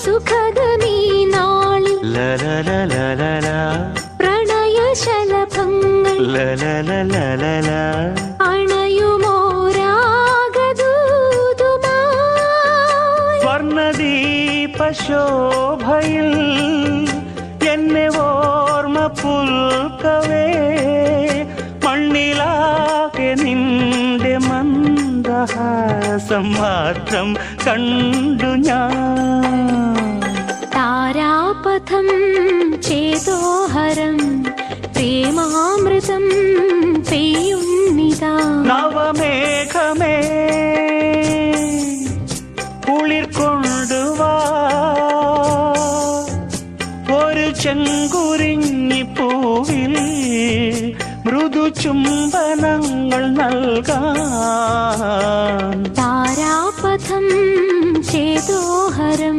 സുഖദമീ നാളിൽ പ്രണയശലഭങ്ങൾ അണയുമോരാഗദൂതുമായി വർണ്ണദീപശോഭയിൽ എന്നെ ഓർമ്മ പുൽക്കവേ മണ്ണിലാകെ നിന്റെ മന്ദഹാസം മാത്രം കണ്ടു ഞാൻ. താരാപഥം ചേതോഹരം പ്രേമാമൃതം പെയ്യുന്നിതാ. നവമേഘമേ കുളിർ കൊണ്ടുവാ ഒരു ചെങ്കുരിഞ്ഞി പൂവിൽ മൃദു ചുംബനങ്ങൾ നൽകാൻ. താരാപഥം ചേതോഹരം